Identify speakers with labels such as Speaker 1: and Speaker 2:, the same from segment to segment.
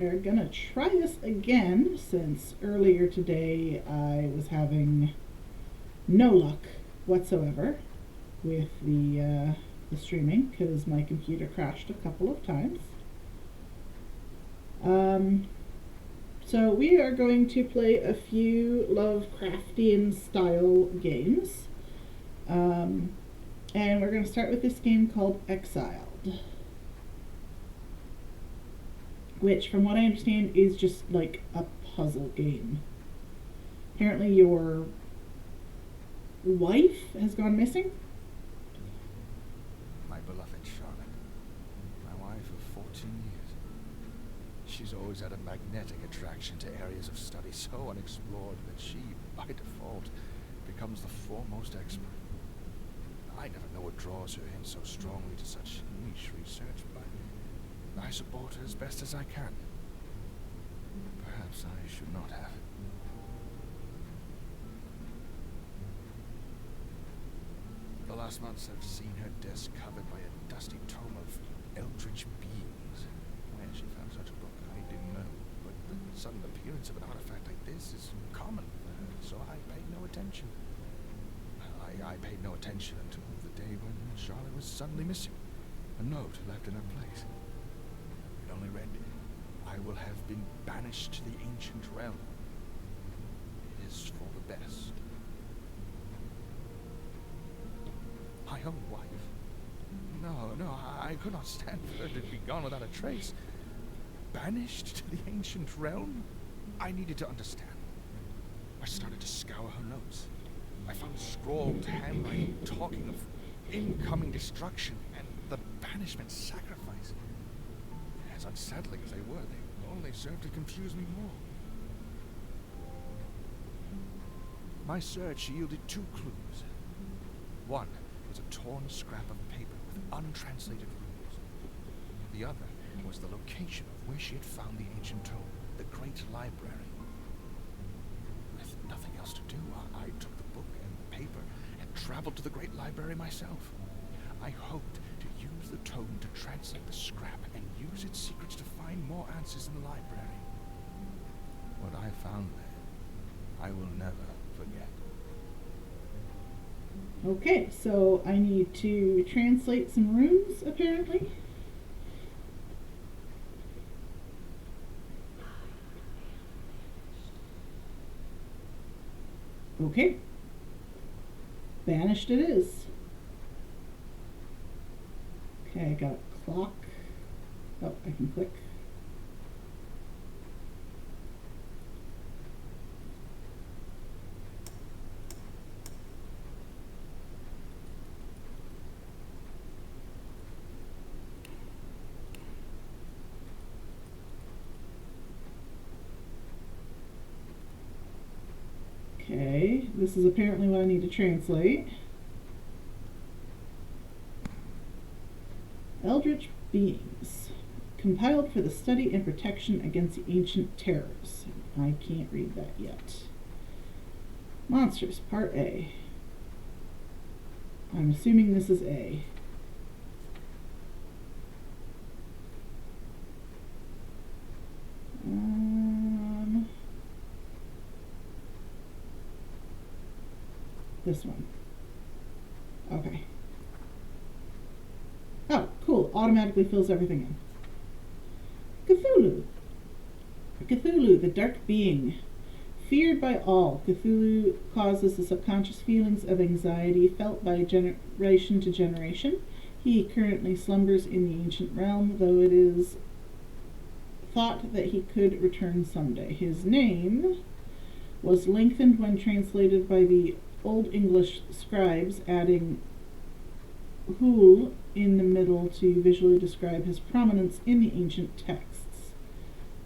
Speaker 1: are gonna try this again, since earlier today I was having no luck whatsoever with the streaming, because my computer crashed a couple of times. So we are going to play a few Lovecraftian style games. And we're going to start with this game called Exiled, which, from what I understand, is just like a puzzle game. Apparently your wife has gone missing.
Speaker 2: My beloved Charlotte, my wife of 14 years. She's always had a magnetic attraction to areas of study so unexplored that she, by default, becomes the foremost expert. I never know what draws her in so strongly to such niche research, but I support her as best as I can. Perhaps I should not have. The last months I've seen her desk covered by a dusty tome of eldritch beings. Where she found such a book, I didn't know. But the sudden appearance of an artifact like this is common for her, so I paid no attention. I paid no attention until the day when Charlotte was suddenly missing. A note left in her place. It only read, "I will have been banished to the ancient realm. It is for the best." My own wife? No, I could not stand for her to be gone without a trace. Banished to the ancient realm? I needed to understand. I started to scour her notes. I found scrawled handwriting talking of incoming destruction and the banishment sacrifice. As unsettling as they were, they only served to confuse me more. My search yielded two clues. One was a torn scrap of paper with untranslated runes. The other was the location of where she had found the ancient tome, the Great Library. With nothing else to do, I took the book and paper and traveled to the Great Library myself. I hoped to use the tome to translate the scrap and use its secrets to find more answers in the library. What I found there, I will never forget.
Speaker 1: Okay, so I need to translate some runes, apparently. Okay. Banished it is. Okay, I got a clock. Oh, I can click. Okay, this is apparently what I need to translate. Eldritch beings, compiled for the study and protection against the ancient terrors. I can't read that yet. Monsters, Part A. I'm assuming this is A. This one. Okay. Oh, cool. Automatically fills everything in. Cthulhu. Cthulhu, the dark being. Feared by all, Cthulhu causes the subconscious feelings of anxiety felt by generation to generation. He currently slumbers in the ancient realm, though it is thought that he could return someday. His name was lengthened when translated by the Old English scribes, adding Hul in the middle to visually describe his prominence in the ancient texts.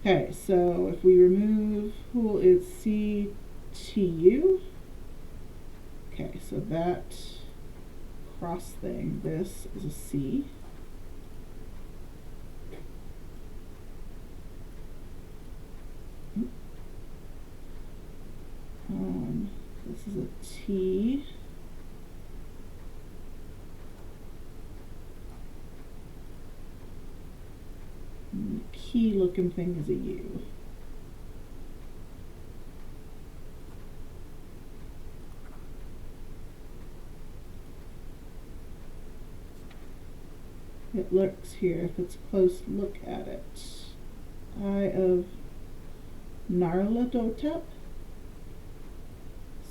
Speaker 1: Okay, so if we remove Hul, it's CTU. Okay, so that cross thing, this is a C. This is a T. T looking thing is a U. It lurks here if it's a close look at it. Eye of Narlatotep,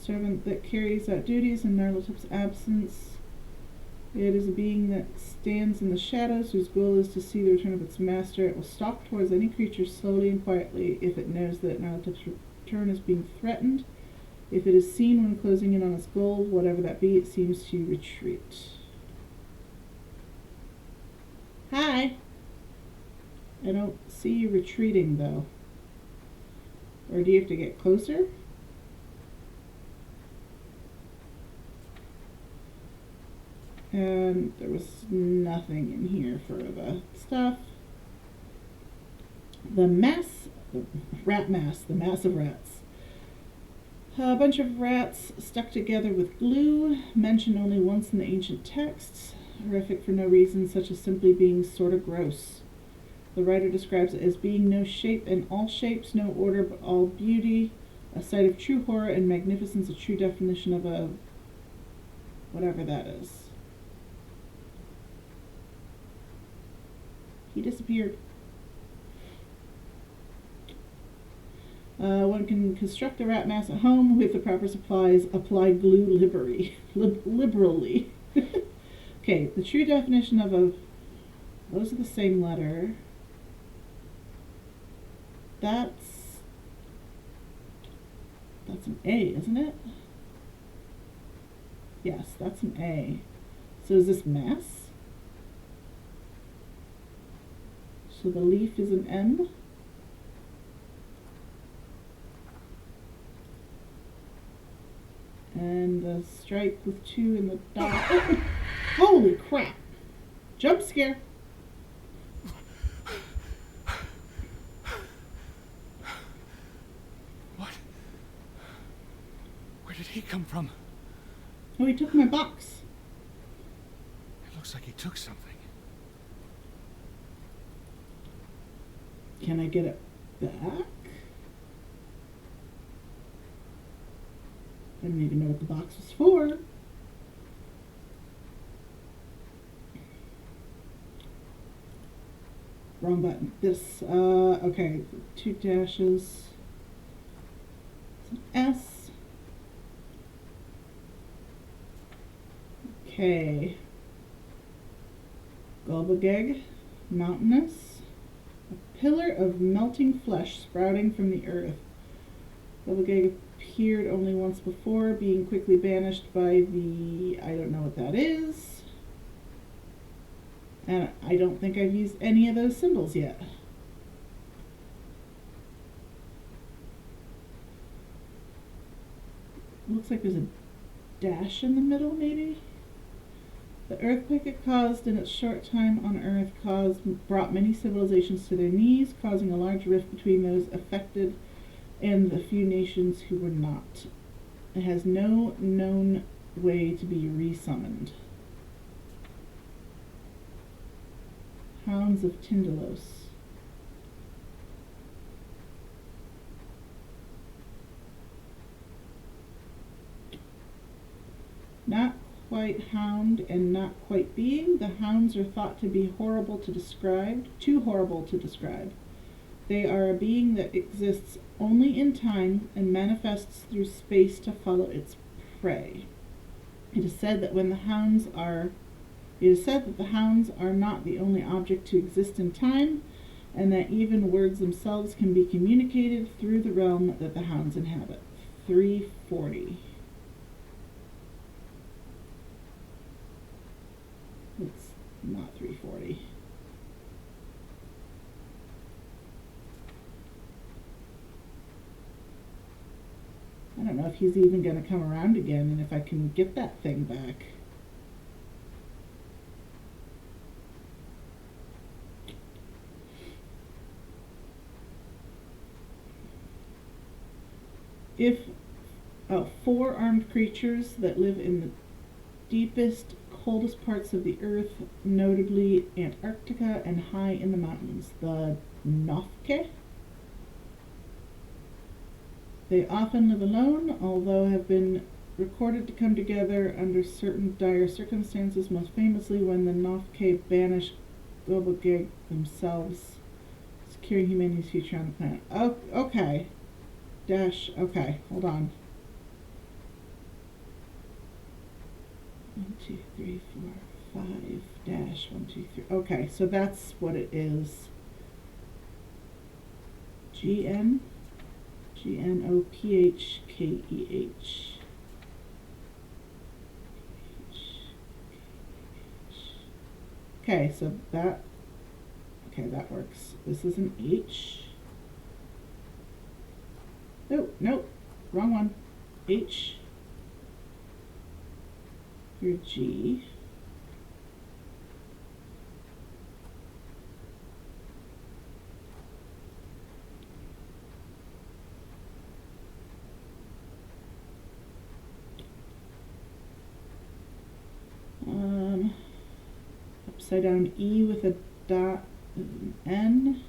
Speaker 1: servant that carries out duties in Narlatotep's absence. It is a being that stands in the shadows, whose goal is to see the return of its master. It will stalk towards any creature slowly and quietly if it knows that Narlatotep's return is being threatened. If it is seen when closing in on its goal, whatever that be, it seems to retreat. Hi! I don't see you retreating, though. Or do you have to get closer? And there was nothing in here for the stuff. The rat mass, the mass of rats. A bunch of rats stuck together with glue, mentioned only once in the ancient texts. Horrific for no reason, such as simply being sort of gross. The writer describes it as being no shape in all shapes, no order but all beauty, a sight of true horror and magnificence, a true definition of a whatever that is. He disappeared. One can construct a rat mass at home with the proper supplies. Apply glue liberally. Okay, the true definition of a... Those are the same letter. That's an A, isn't it? Yes, that's an A. So is this mass? So the leaf is an M. And the stripe with 2 in the dot. Oh, holy crap! Jump scare!
Speaker 2: What? Where did he come from?
Speaker 1: Oh, he took my box.
Speaker 2: It looks like he took something.
Speaker 1: Can I get it back? I don't even know what the box was for. Wrong button. This, okay, 2 dashes. It's an S. Okay. Gulbageg, mountainous. A pillar of melting flesh sprouting from the earth. Gulbageg appeared only once before, being quickly banished by the... I don't know what that is. And I don't think I've used any of those symbols yet. Looks like there's a dash in the middle, maybe? The earthquake it caused in its short time on Earth brought many civilizations to their knees, causing a large rift between those affected and the few nations who were not. It has no known way to be resummoned. Hounds of Tyndalos. Not quite hound and not quite being. The hounds are thought to be horrible to describe, too horrible to describe. They are a being that exists only in time and manifests through space to follow its prey. It is said that the hounds are not the only object to exist in time, and that even words themselves can be communicated through the realm that the hounds inhabit. 340. It's not 340. I don't know if he's even going to come around again and if I can get that thing back. If 4 armed creatures that live in the deepest, coldest parts of the earth, notably Antarctica and high in the mountains. The Nofke. They often live alone, although have been recorded to come together under certain dire circumstances, most famously when the Nofke banished Gobagig themselves, securing humanity's future on the planet. Oh, okay. Okay, hold on. 1, 2, 3, 4, 5, dash, 1, 2, 3. Okay, so that's what it is. Gnopphkeh. Okay, so that works. This is an H. Nope, wrong one. H. Your G. Upside down E with a dot is an N.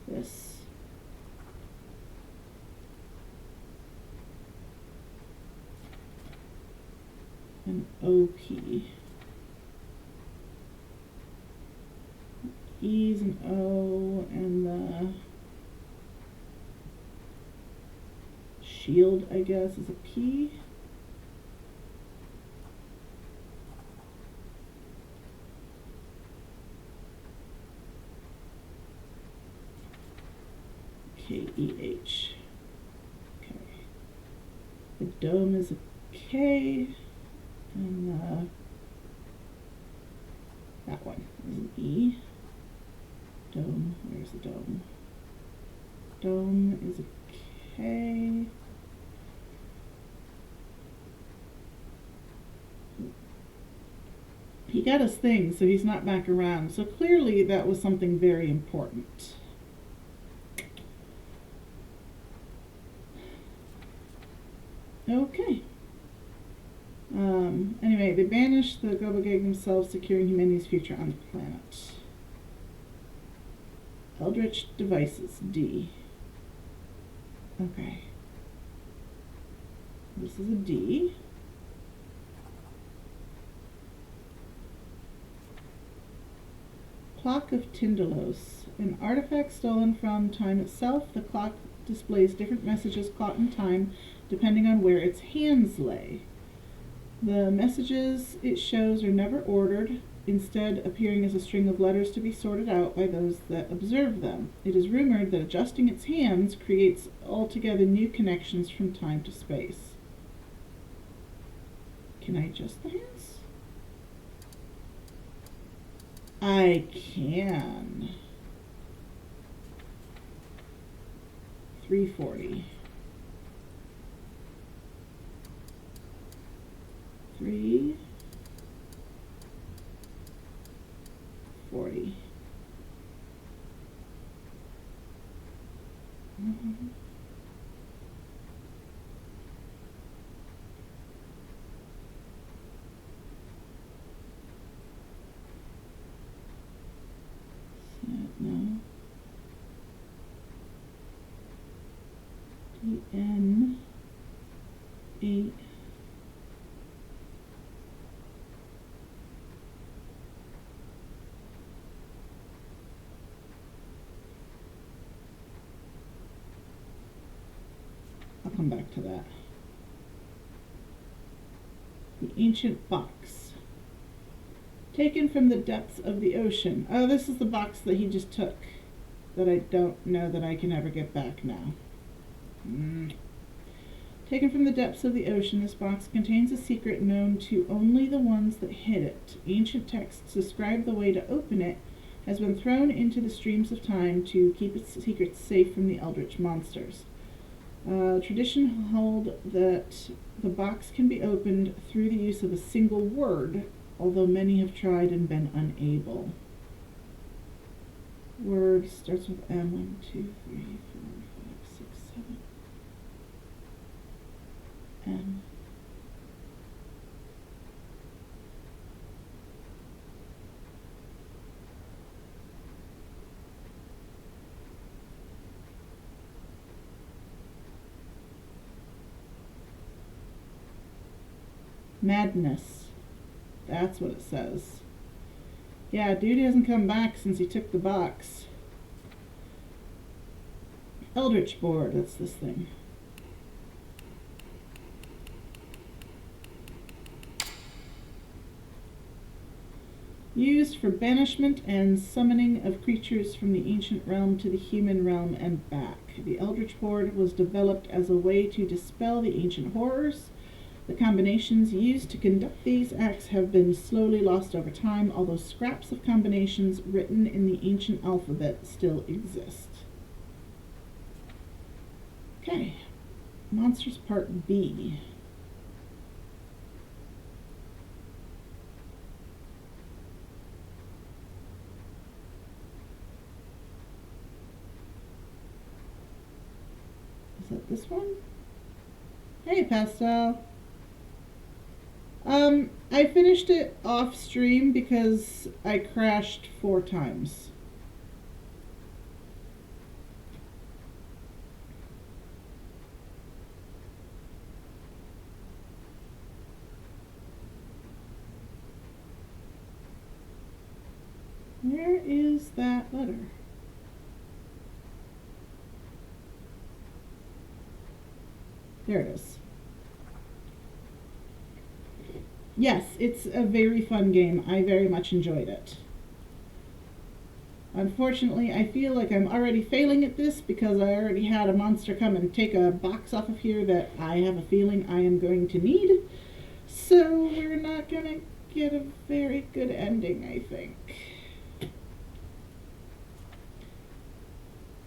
Speaker 1: This. An OP. E is an O, and the shield, I guess, is a P. KEH. Okay. The dome is a K, and that one is an E. Dome, where's the dome? Dome is a K. He got his thing, so he's not back around. So clearly that was something very important. Okay. Anyway, they banished the Gobagig themselves, securing humanity's future on the planet. Eldritch devices, D. Okay. This is a D. Clock of Tindalos. An artifact stolen from time itself, the clock displays different messages caught in time depending on where its hands lay. The messages it shows are never ordered, instead appearing as a string of letters to be sorted out by those that observe them. It is rumored that adjusting its hands creates altogether new connections from time to space. Can I adjust the hands? I can. 340. 340. No. DN 8. I'll come back to that. The ancient box. Taken from the depths of the ocean. Oh, this is the box that he just took. That I don't know that I can ever get back now. Taken from the depths of the ocean, this box contains a secret known to only the ones that hid it. Ancient texts describe the way to open it has been thrown into the streams of time to keep its secrets safe from the eldritch monsters. Tradition hold that the box can be opened through the use of a single word, although many have tried and been unable. Word starts with M. 1, 2, 3, 4, 5, 6, 7. M. Madness. That's what it says. Yeah, dude hasn't come back since he took the box. Eldritch board, that's this thing. Used for banishment and summoning of creatures from the ancient realm to the human realm and back. The Eldritch board was developed as a way to dispel the ancient horrors. The combinations used to conduct these acts have been slowly lost over time, although scraps of combinations written in the ancient alphabet still exist. Okay, Monsters Part B. Is that this one? Hey, Pastel. I finished it off stream because I crashed 4 times. Where is that letter? There it is. Yes, it's a very fun game. I very much enjoyed it. Unfortunately, I feel like I'm already failing at this because I already had a monster come and take a box off of here that I have a feeling I am going to need. So we're not going to get a very good ending, I think.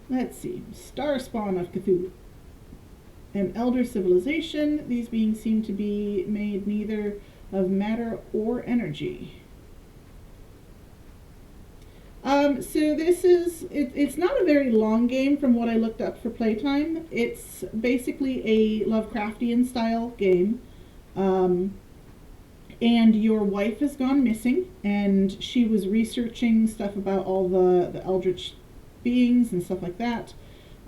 Speaker 1: Let's see. Star Spawn of Cthulhu. An elder civilization. These beings seem to be made neither of matter or energy. So this is, it's not a very long game from what I looked up for playtime. It's basically a Lovecraftian style game. And your wife has gone missing, and she was researching stuff about all the eldritch beings and stuff like that.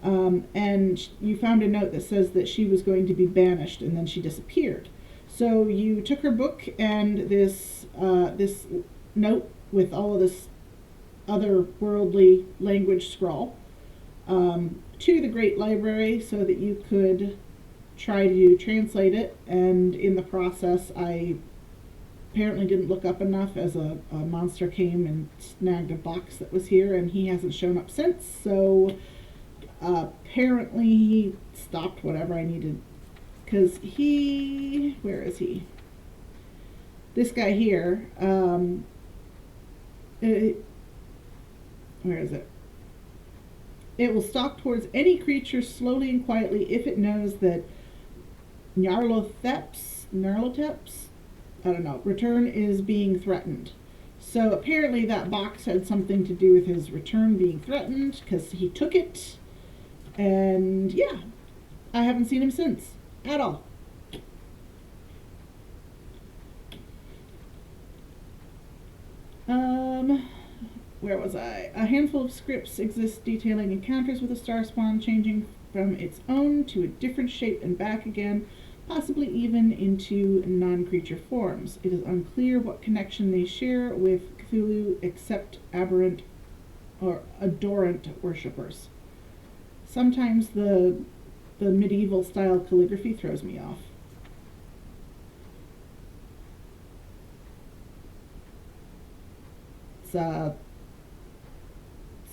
Speaker 1: And you found a note that says that she was going to be banished, and then she disappeared. So you took her book and this note with all of this otherworldly language scrawl to the Great Library so that you could try to translate it. And in the process, I apparently didn't look up enough as a monster came and snagged a box that was here, and he hasn't shown up since. So apparently he stopped whatever I needed. Because he, where is he? This guy here, where is it? It will stalk towards any creature slowly and quietly if it knows that Nyarlathotep's, I don't know, return is being threatened. So apparently that box had something to do with his return being threatened because he took it. And yeah, I haven't seen him since. At all. Where was I? A handful of scripts exist detailing encounters with a star spawn, changing from its own to a different shape and back again, possibly even into non-creature forms. It is unclear what connection they share with Cthulhu except aberrant or adorant worshippers. Sometimes the medieval style calligraphy throws me off.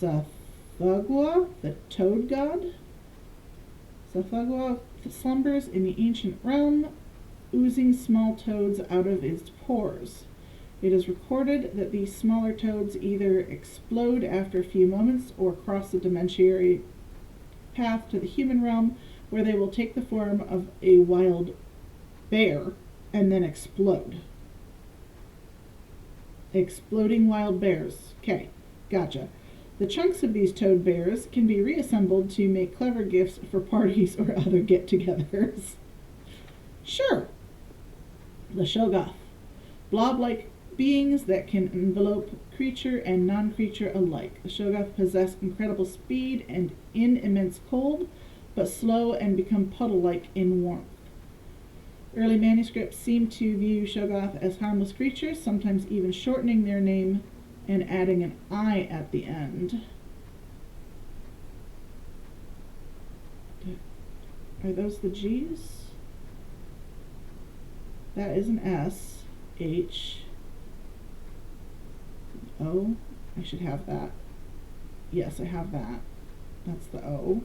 Speaker 1: Tsathoggua, the toad god. Tsathoggua slumbers in the ancient realm, oozing small toads out of its pores. It is recorded that these smaller toads either explode after a few moments or cross the dimensionary path to the human realm, where they will take the form of a wild bear and then explode. Exploding wild bears. Okay, gotcha. The chunks of these toad bears can be reassembled to make clever gifts for parties or other get-togethers. Sure. The Shoggoth. Blob-like beings that can envelope creature and non-creature alike. The Shoggoth possess incredible speed and in immense cold, but slow and become puddle-like in warmth. Early manuscripts seem to view Shoggoth as harmless creatures, sometimes even shortening their name and adding an I at the end. Are those the G's? That is an S. H. O. I should have that. Yes, I have that. That's the O.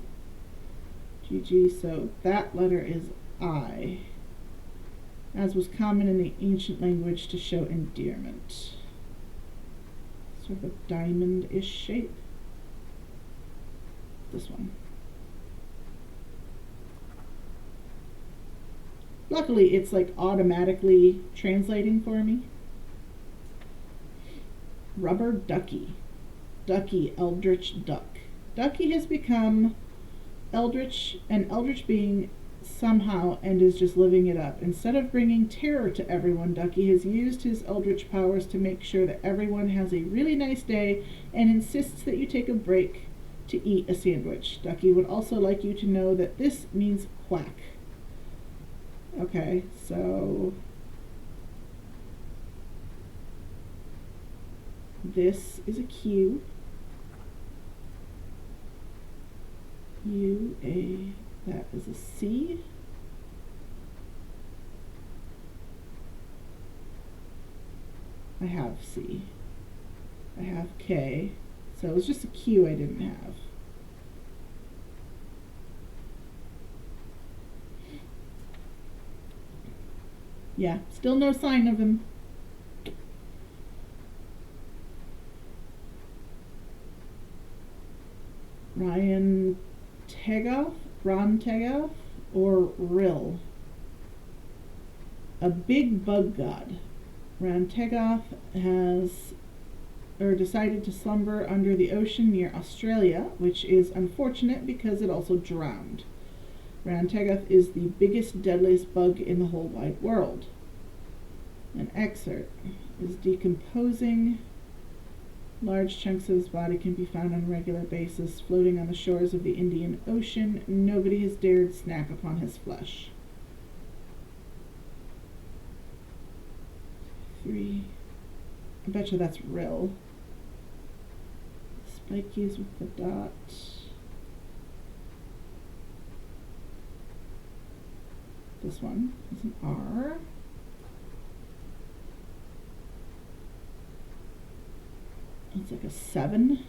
Speaker 1: GG, so that letter is I, as was common in the ancient language to show endearment. Sort of a diamond-ish shape. This one. Luckily, it's like automatically translating for me. Rubber ducky. Ducky, eldritch duck. Ducky has become eldritch, an eldritch being somehow, and is just living it up. Instead of bringing terror to everyone, Ducky has used his eldritch powers to make sure that everyone has a really nice day and insists that you take a break to eat a sandwich. Ducky would also like you to know that this means quack. Okay, so this is a Q. U, A, that is a C. I have C. I have K. So it was just a Q I didn't have. Yeah, still no sign of him. Ron Tegoth, or Rill. A big bug god. Ron Tegoth has decided to slumber under the ocean near Australia, which is unfortunate because it also drowned. Ron Tegoth is the biggest, deadliest bug in the whole wide world. An excerpt is decomposing. Large chunks of his body can be found on a regular basis, floating on the shores of the Indian Ocean. Nobody has dared snack upon his flesh. 3. I bet you that's Rill. Spikies with the dot. This one is an R. It's like a 7.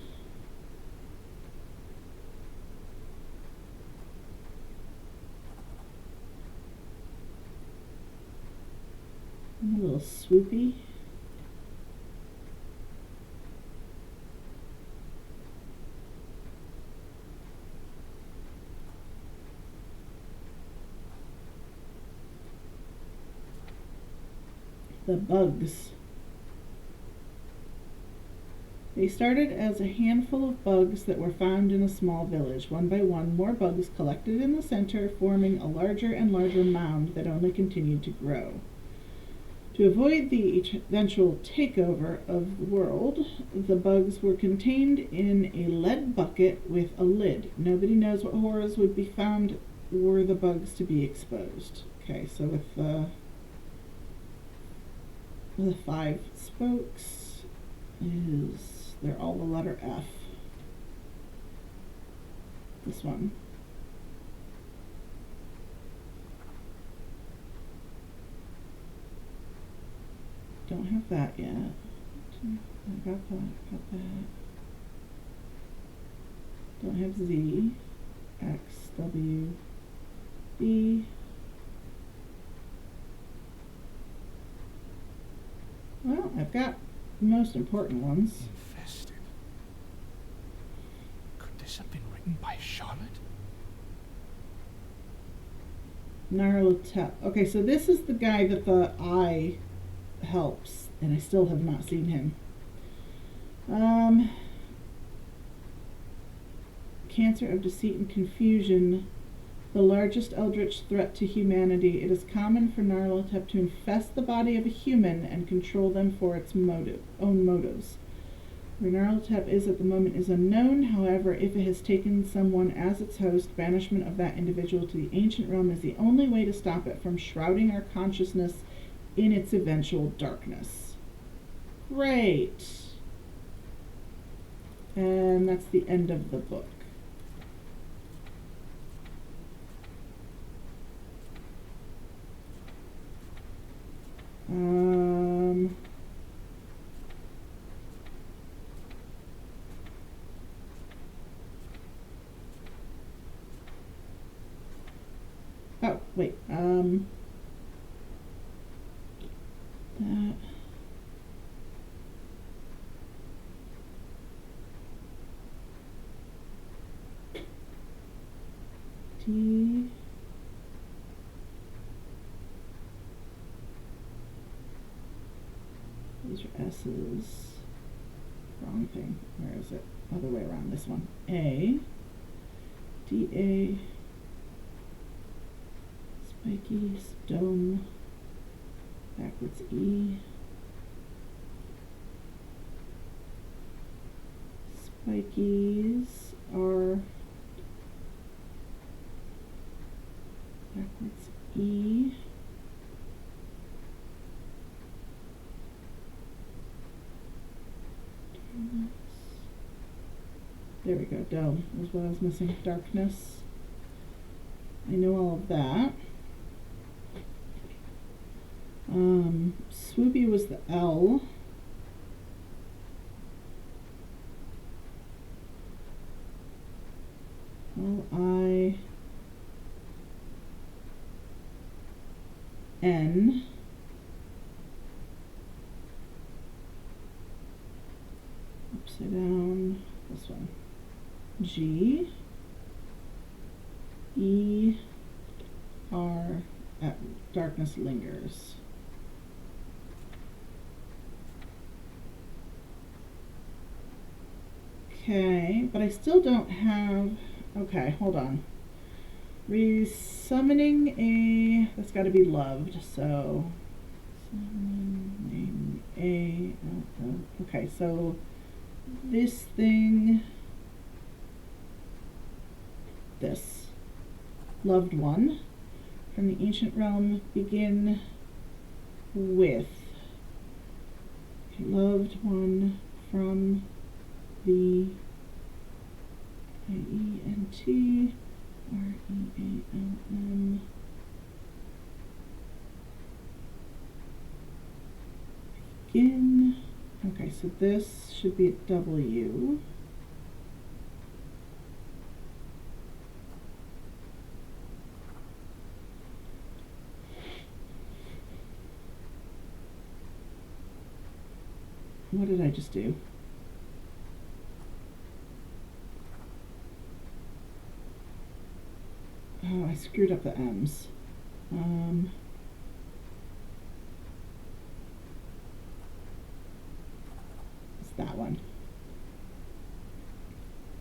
Speaker 1: And a little swoopy. The bugs. They started as a handful of bugs that were found in a small village. One by one, more bugs collected in the center, forming a larger and larger mound that only continued to grow. To avoid the eventual takeover of the world, the bugs were contained in a lead bucket with a lid. Nobody knows what horrors would be found were the bugs to be exposed. Okay, so with the 5 spokes they're all the letter F. This one. Don't have that yet. I got that. Don't have Z. X, W, B. Well, I've got the most important ones.
Speaker 2: Infested. Could this have been written by Charlotte?
Speaker 1: Narlatep. Okay, so this is the guy that the I helps, and I still have not seen him. Cancer of deceit and confusion. The largest eldritch threat to humanity. It is common for Narlatep to infest the body of a human and control them for its own motives. Where Gnarltep is at the moment is unknown. However, if it has taken someone as its host, banishment of that individual to the ancient realm is the only way to stop it from shrouding our consciousness in its eventual darkness. Great. And that's the end of the book. Oh, wait. That. T. These are S's. Wrong thing. Where is it? Other way around. This one. A. D. A. Spiky. Stone. Backwards E. Spikies are backwards E. There we go. Dome was what I was missing. Darkness. I know all of that. Swoopy was the L. L-I-N. Upside down. This one. G. E. R. Darkness lingers. Okay, but I still don't have... Okay, hold on. Resummoning a... That's got to be loved, so... Summoning a... Okay, so... This thing... This. Loved one. From the ancient realm, begin with... Loved one from... the I-E-N-T R-E-A-L-M begin. Okay, so this should be a W. What did I just do? Oh, I screwed up the M's. It's that one.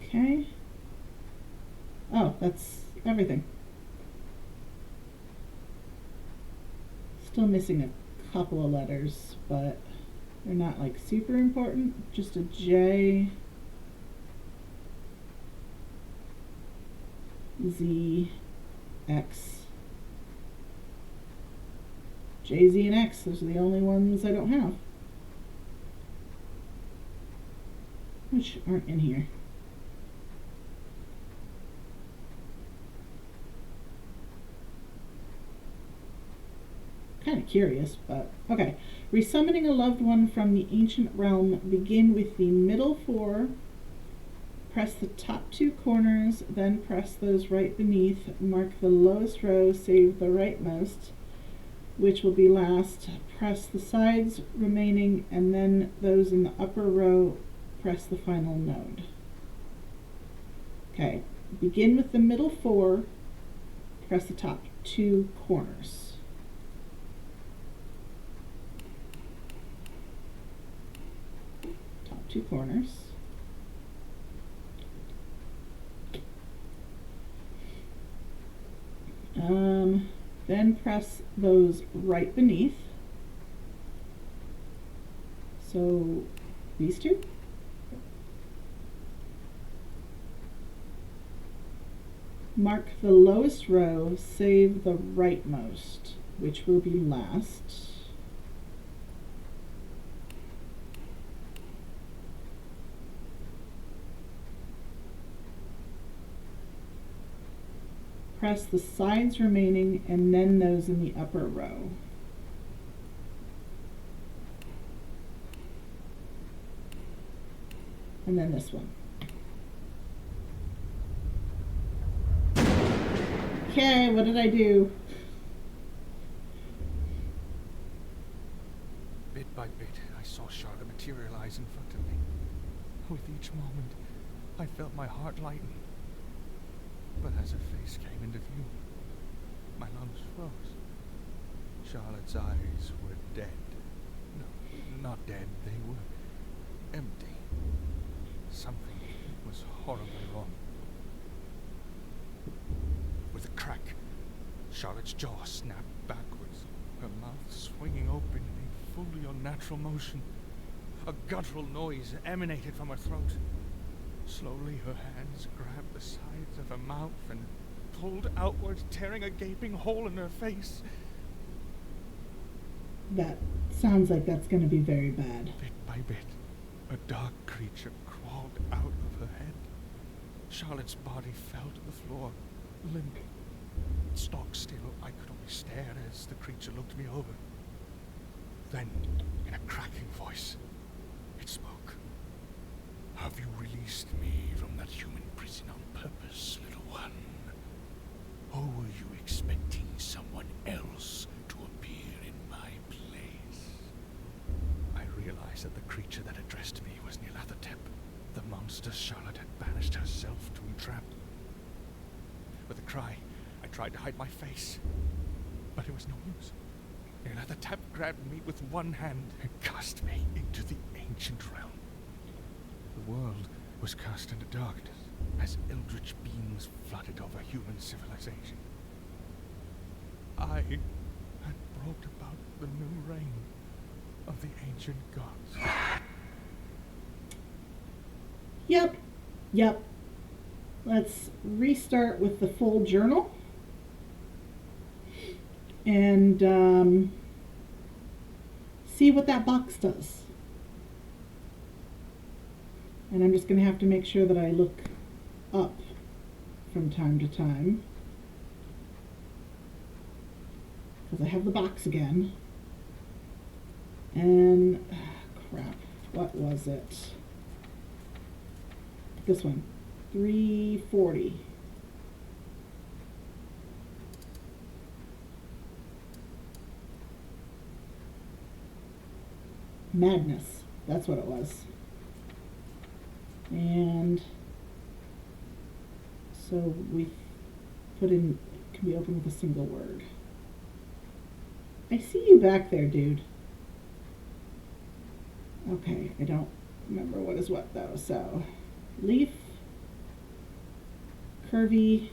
Speaker 1: Okay. Oh, that's everything. Still missing a couple of letters, but they're not like super important. Just a J, Z, X. J, Z, and X. Those are the only ones I don't have. Which aren't in here. Kind of curious, but okay. Resummoning a loved one from the ancient realm, begin with the middle four. Press the top two corners, then press those right beneath. Mark the lowest row, save the rightmost, which will be last. Press the sides remaining, and then those in the upper row, press the final node. Okay, begin with the middle four, press the top two corners. Top two corners. Then press those right beneath. So these two. Mark the lowest row, save the rightmost, which will be last. Press the sides remaining and then those in the upper row. And then this one. Okay, what did I do?
Speaker 2: Bit by bit, I saw Charlotte materialize in front of me. With each moment, I felt my heart lighten. But as her face came into view, my lungs froze. Charlotte's eyes were dead. No, not dead. They were empty. Something was horribly wrong. With a crack, Charlotte's jaw snapped backwards, her mouth swinging open in a fully unnatural motion. A guttural noise emanated from her throat. Slowly, her hands grabbed the sides of her mouth and pulled outwards, tearing a gaping hole in her face.
Speaker 1: That sounds like that's going to be very bad.
Speaker 2: Bit by bit, a dark creature crawled out of her head. Charlotte's body fell to the floor, limp. Stock still, I could only stare as the creature looked me over. Then, in a cracking voice, it spoke.
Speaker 3: Have you released me from that human prison on purpose, little one? Or were you expecting someone else to appear in my place?
Speaker 2: I realized that the creature that addressed me was Nyarlathotep, the monster Charlotte had banished herself to entrap. With a cry, I tried to hide my face, but it was no use. Nyarlathotep grabbed me with one hand and cast me into the ancient realm. The world was cast into darkness as eldritch beams flooded over human civilization. I had brought about the new reign of the ancient gods.
Speaker 1: Yep. Let's restart with the full journal. And see what that box does. And I'm just going to have to make sure that I look up from time to time, because I have the box again. And crap, what was it? This one, 340. Madness, that's what it was. And so we put in, can be opened with a single word. I see you back there, dude. Okay, I don't remember what is what though. So, leaf, curvy,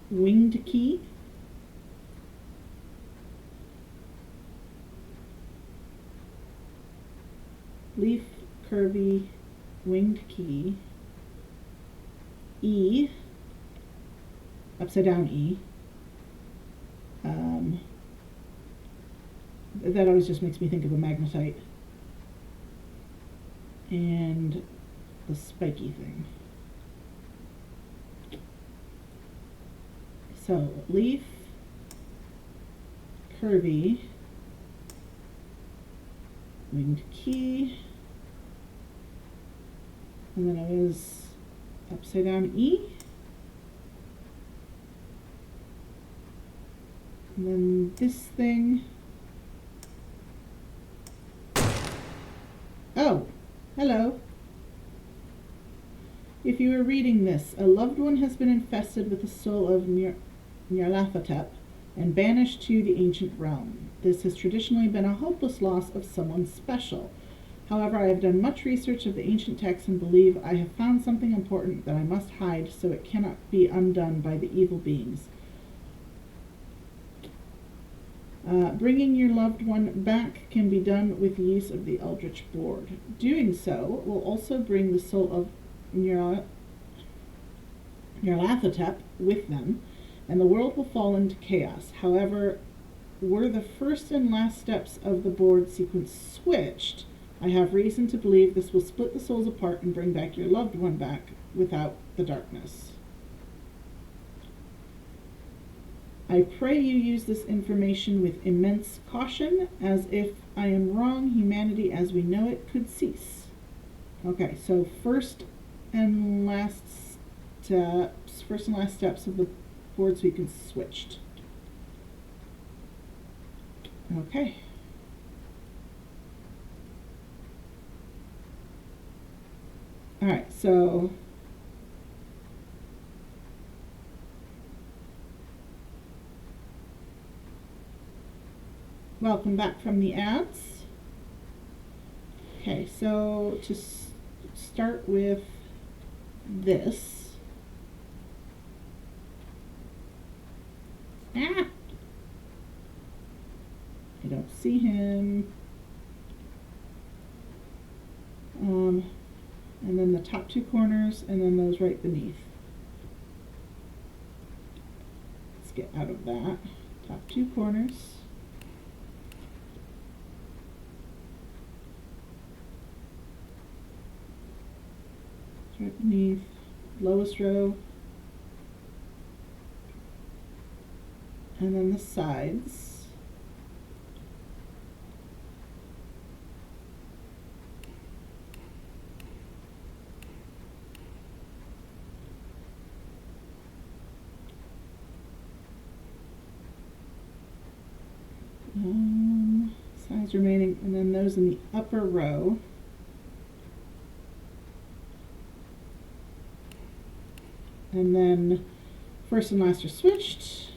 Speaker 1: winged key. Leaf, curvy, winged key, E, upside down E. That always just makes me think of a magnetite. And the spiky thing. So, leaf, curvy, winged key, and then it was upside down E, and then this thing. Oh, hello. If you are reading this, a loved one has been infested with the soul of Nyarlathotep and banished to the ancient realm. This has traditionally been a hopeless loss of someone special. However, I have done much research of the ancient texts and believe I have found something important that I must hide so it cannot be undone by the evil beings. Bringing your loved one back can be done with the use of the Eldritch Board. Doing so will also bring the soul of Nyarlathotep with them, and the world will fall into chaos. However, were the first and last steps of the board sequence switched, I have reason to believe this will split the souls apart and bring back your loved one back without the darkness. I pray you use this information with immense caution, as if I am wrong, humanity as we know it could cease. Okay, so first and last steps of the board sequence switched. Okay. Alright, so welcome back from the ads. Okay, so to start with this. I don't see him. And then the top two corners, and then those right beneath. Let's get out of that. Top two corners. Right beneath, lowest row, and then the sides. Sides remaining, and then those in the upper row. And then first and last are switched.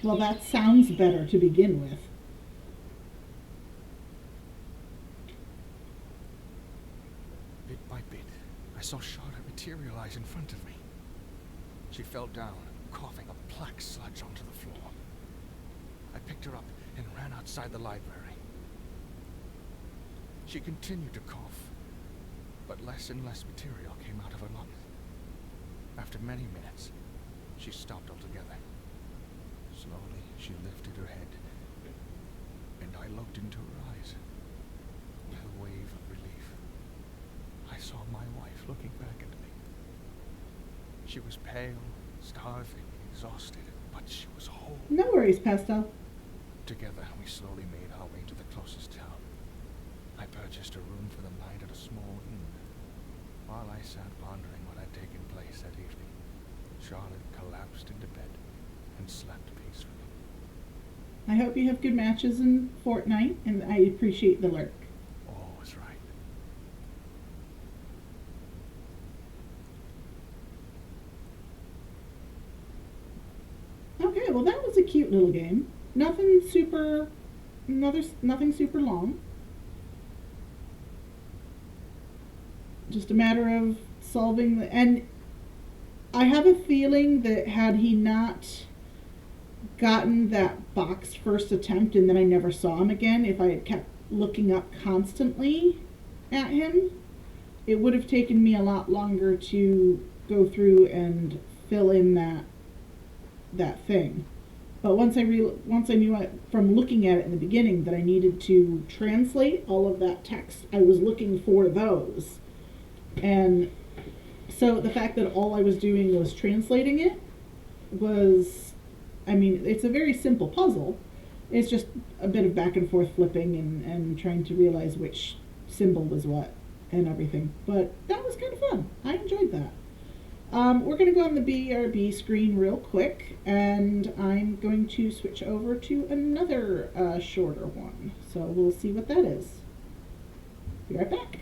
Speaker 1: Well, that sounds better to begin with.
Speaker 2: Bit by bit, I saw Charlotte materialize in front of me. She fell down, coughing a black sludge onto the floor. I picked her up and ran outside the library. She continued to cough, but less and less material came out of her lungs. After many minutes, she stopped altogether. Slowly, she lifted her head, and I looked into her eyes. With a wave of relief, I saw my wife looking back at me. She was pale, starving, exhausted, but she was whole.
Speaker 1: No worries, Pastel.
Speaker 2: Together, we slowly made our way to the closest town. I purchased a room for the night at a small inn. While I sat pondering what had taken place that evening, Charlotte collapsed into bed and slept peacefully.
Speaker 1: I hope you have good matches in Fortnite, and I appreciate the lurk.
Speaker 2: All was right.
Speaker 1: Okay, well that was a cute little game. Nothing super long. Just a matter of solving and I have a feeling that had he not gotten that boxed first attempt and then I never saw him again, if I had kept looking up constantly at him, it would have taken me a lot longer to go through and fill in that thing. But once I knew from looking at it in the beginning that I needed to translate all of that text, I was looking for those. And so the fact that all I was doing was translating it was, I mean, it's a very simple puzzle. It's just a bit of back and forth flipping and trying to realize which symbol was what and everything. But that was kind of fun. I enjoyed that. We're going to go on the BRB screen real quick, and I'm going to switch over to another shorter one. So we'll see what that is. Be right back.